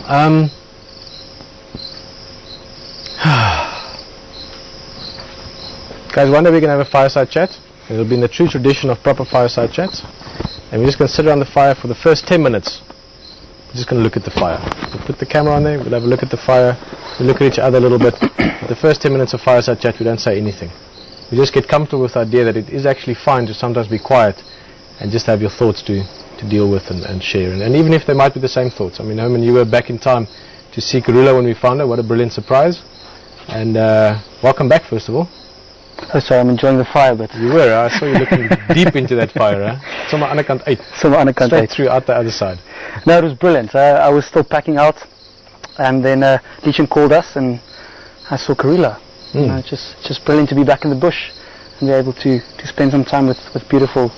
Guys, one day we're going to have a fireside chat. It'll be in the true tradition of proper fireside chats. And we're just going to sit around the fire for the first 10 minutes. We're just going to look at the fire. We'll put the camera on there, we'll have a look at the fire, we'll look at each other a little bit. The first 10 minutes of fireside chat, we don't say anything. We just get comfortable with the idea that it is actually fine to sometimes be quiet and just have your thoughts to deal with and share. And even if they might be the same thoughts. I mean, Herman, you were back in time to see Karula when we found her. What a brilliant surprise. And welcome back, first of all. Oh, sorry, I'm enjoying the fire, but... You were, I saw you looking deep into that fire, huh? Somewhere underkant 8. Somewhere underkant 8. Straight through out the other side. No, it was brilliant. I was still packing out, and then 11Jan called us, and I saw Karula. Just brilliant to be back in the bush and be able to spend some time with beautiful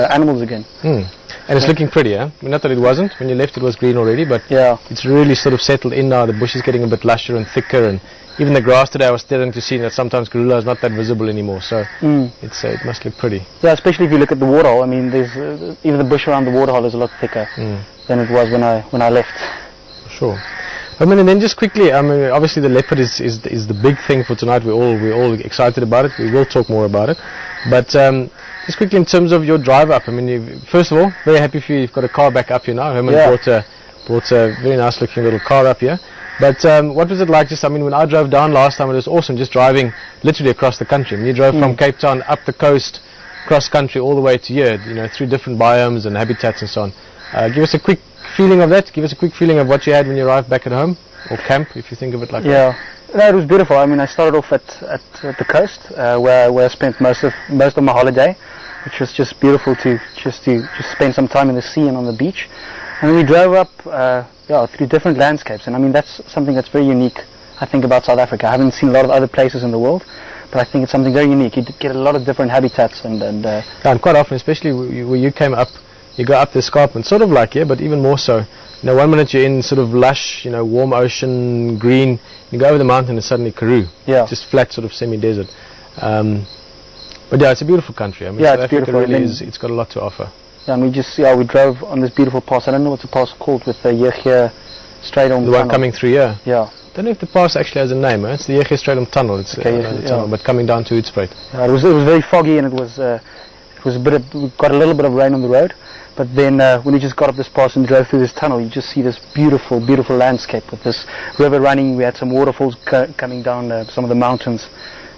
animals again. And it's looking pretty, huh? I mean, not that it wasn't. When you left it was green already, but yeah, it's really sort of settled in now. The bush is getting a bit lusher and thicker, and even the grass today I was starting to see that sometimes Karula is not that visible anymore, so it must look pretty. Yeah, especially if you look at the waterhole. I mean, there's even the bush around the waterhole is a lot thicker than it was when I left. Sure. I mean, and then just quickly, I mean, obviously the leopard is the big thing for tonight. We're all excited about it. We will talk more about it, but just quickly in terms of your drive up. I mean, first of all, very happy for you. You've got a car back up here now. Herman brought a very nice looking little car up here. But what was it like? Just, I mean, when I drove down last time, it was awesome. Just driving literally across the country. I mean, you drove from Cape Town up the coast, cross country, all the way to here. You know, through different biomes and habitats and so on. Give us a quick feeling of that. Give us a quick feeling of what you had when you arrived back at home, or camp, if you think of it like that. Yeah, no, it was beautiful. I mean, I started off at the coast, where I spent most of my holiday, which was just beautiful to spend some time in the sea and on the beach. And then we drove up, through different landscapes. And I mean, that's something that's very unique, I think, about South Africa. I haven't seen a lot of other places in the world, but I think it's something very unique. You get a lot of different habitats and quite often, especially where you came up. You go up the escarpment, sort of like here, but even more so. You know, 1 minute you're in sort of lush, you know, warm ocean, green. You go over the mountain and suddenly Karoo. Yeah. Just flat, sort of semi-desert. But yeah, it's a beautiful country. I mean, yeah, South Africa really is. It's got a lot to offer. Yeah, and we drove on this beautiful pass. I don't know what the pass called, with the Yechia Stratum. The one coming through here. Yeah. Don't know if the pass actually has a name. It's the Yechia Stratum Tunnel. It's tunnel, but coming down to Hoedspruit. Yeah, it was very foggy, and it was we got a little bit of rain on the road. But then when we just got up this pass and drove through this tunnel, you just see this beautiful, beautiful landscape with this river running. We had some waterfalls coming down some of the mountains.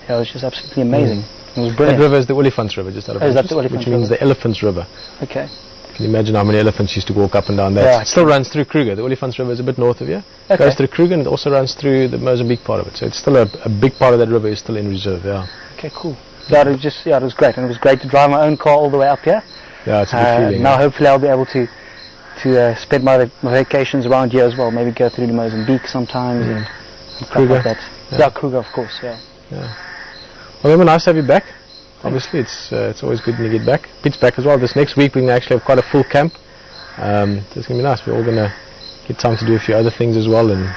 Yeah, it was just absolutely amazing. It was brilliant. That river is the Olifants River, just out of interest, which means the Elephants River. Okay. Can you imagine how many elephants used to walk up and down that? Yeah. It still runs through Kruger. The Olifants River is a bit north of here. It goes through Kruger, and it also runs through the Mozambique part of it. So it's still a big part of that river is still in reserve. Yeah. Okay, cool. Yeah, it was great, and it was great to drive my own car all the way up here. Yeah, it's a good feeling. Now hopefully I'll be able to spend my vacations around here as well. Maybe go through to Mozambique sometimes and stuff like that. Yeah, Kruger, of course. Yeah. Well, Emma, nice to have you back. Obviously, it's always good when you get back. Pete's back as well. This next week we can actually have quite a full camp. It's going to be nice. We're all going to get time to do a few other things as well, and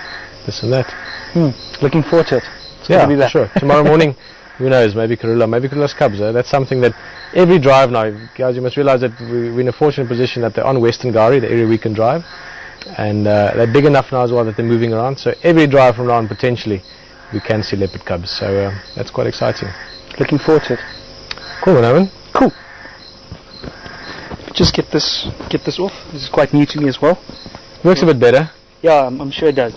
this and that. Looking forward to it. Yeah, for sure. Tomorrow morning, who knows, maybe Karula's cubs. That's something that every drive now, guys, you must realize that we're in a fortunate position that they're on Western Gari, the area we can drive, and they're big enough now as well that they're moving around. So every drive from now on, potentially, we can see leopard cubs. So that's quite exciting. Looking forward to it. Cool, Owen. Cool. Just get this off. This is quite new to me as well. Works a bit better. Yeah, I'm sure it does.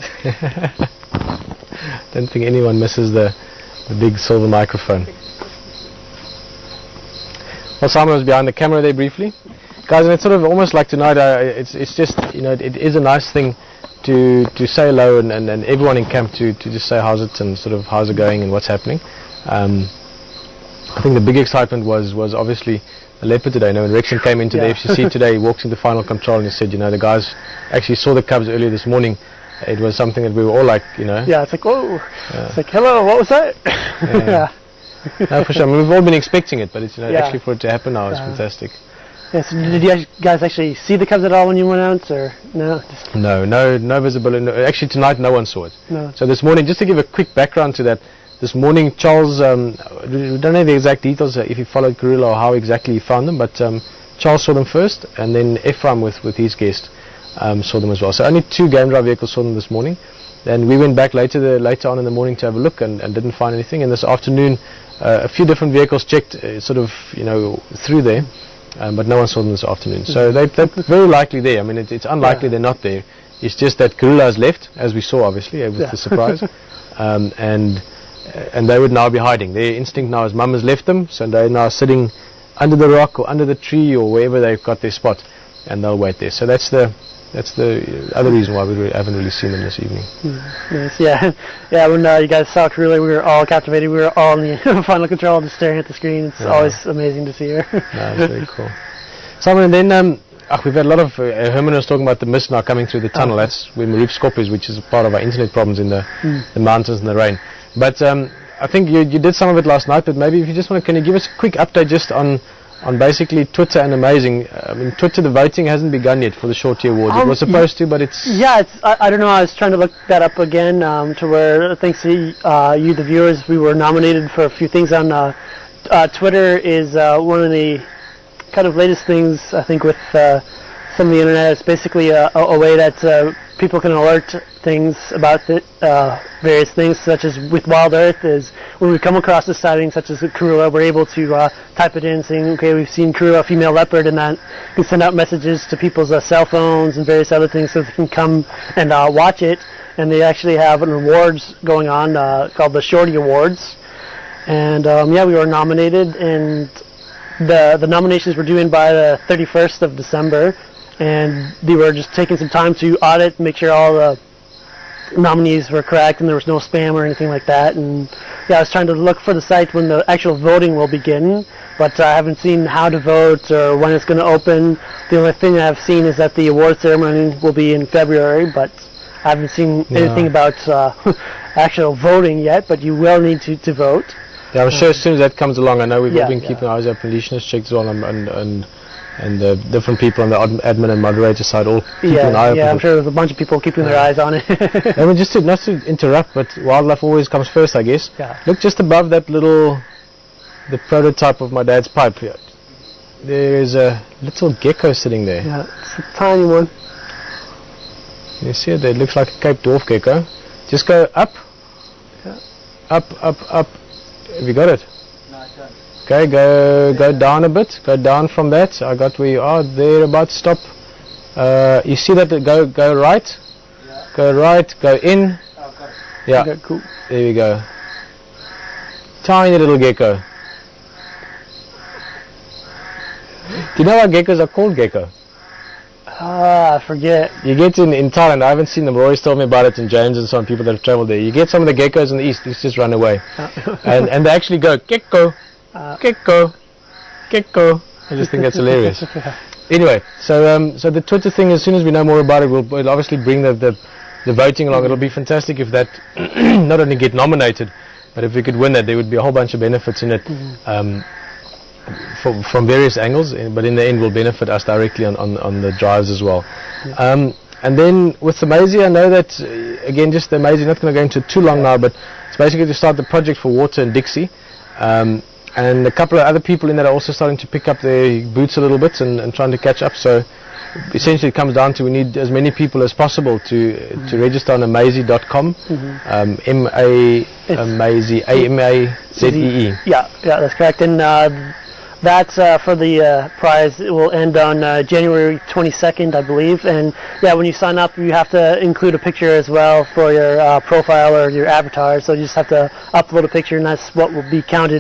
Don't think anyone misses the big silver microphone. Well, Simon was behind the camera there briefly. Guys, and it's sort of almost like tonight, it's just, you know, it is a nice thing to say hello and everyone in camp to just say how's it and sort of how's it going and what's happening. I think the big excitement was obviously the leopard today. You know, when Rexon came into the FCC today, he walked into final control and he said, you know, the guys actually saw the cubs earlier this morning. It was something that we were all like, you know. Yeah, it's like, oh, it's like, hello, what was that? No, for sure. I mean, we've all been expecting it, but it's, you know, actually for it to happen now is fantastic. Yeah, so did you guys actually see the cubs at all when you went out, or no? No visibility. No, actually, tonight no one saw it. No. So this morning, just to give a quick background to that, this morning Charles, we don't know the exact details if he followed Karula or how exactly he found them, but Charles saw them first, and then Ephraim with his guest. saw them as well. So only 2 game drive vehicles saw them this morning. And we went back later on in the morning to have a look and didn't find anything. And this afternoon, a few different vehicles checked sort of, through there, but no one saw them this afternoon. So they're very likely there. I mean, it's unlikely they're not there. It's just that Karula has left, as we saw, obviously, with the surprise. And they would now be hiding. Their instinct now is mum has left them, so they're now sitting under the rock or under the tree or wherever they've got their spot, and they'll wait there. So that's the other reason why we haven't really seen them this evening. Nice, yeah. When you guys saw Karula, we were all captivated. We were all in the final control, just staring at the screen. It's always amazing to see her. It's very cool. Simon, and then we've had a lot of, Herman was talking about the mist now coming through the tunnel. That's where Maroof is, which is part of our internet problems in the mountains and the rain. But I think you did some of it last night, but maybe if you just can you give us a quick update just on basically Twitter and Amazing. I mean, Twitter, the voting hasn't begun yet for the Shorty Awards. It was supposed to, but it's... Yeah, I don't know, I was trying to look that up again to where, thanks to you, the viewers, we were nominated for a few things on Twitter is one of the kind of latest things, I think, with some of the internet. It's basically a way that people can alert things about various things, such as with Wild Earth, is when we come across a sighting such as Karula, we're able to type it in saying, okay, we've seen Karula, female leopard, and that can send out messages to people's cell phones and various other things so they can come and watch it. And they actually have an awards going on called the Shorty Awards. And we were nominated, and the nominations were due in by the 31st of December. And they were just taking some time to audit, make sure all the nominees were correct and there was no spam or anything like that. And I was trying to look for the site when the actual voting will begin, but I haven't seen how to vote or when it's going to open. The only thing I've seen is that the award ceremony will be in February, but I haven't seen anything about actual voting yet, but you will need to vote. Yeah, I'm sure as soon as that comes along, I know we've all been keeping our eyes open. Leishness checked as well, and the different people on the admin and moderator side all keeping an eye open. Yeah, I'm sure there's a bunch of people keeping their eyes on it. I mean, just not to interrupt, but wildlife always comes first, I guess. Yeah. Look just above that the prototype of my dad's pipe here. There is a little gecko sitting there. Yeah, it's a tiny one. You see it there? It looks like a Cape Dwarf gecko. Just go up. Yeah. Up. Have you got it? No, I don't. Okay, go down a bit. Go down from that. I got where you are. There, about stop. You see that? Go right. Yeah. Go right. Go in. Oh, got it. Yeah. Okay, cool. There we go. Tiny little gecko. Do you know why geckos are called gecko? I forget. You get in Thailand, I haven't seen them, Roy's told me about it, and James and some people that have travelled there. You get some of the geckos in the east, these just run away. and they actually go, gecko, gecko, gecko. I just think that's hilarious. Anyway, so the Twitter thing, as soon as we know more about it, we'll obviously bring the voting along. It'll be fantastic if that not only get nominated, but if we could win that, there would be a whole bunch of benefits in it. From various angles, but in the end will benefit us directly on the drives as well. And then with the Maisie, I know that again, just the Maisie, not going to go into too long now, but it's basically to start the project for water in Dixie, and a couple of other people in that are also starting to pick up their boots a little bit and trying to catch up. So essentially it comes down to we need as many people as possible to register on amazie.com. Amazie, AMAZEE. Yeah, that's correct. And that's for the prize. It will end on January 22nd, I believe. And when you sign up, you have to include a picture as well for your profile or your avatar. So you just have to upload a picture, and that's what will be counted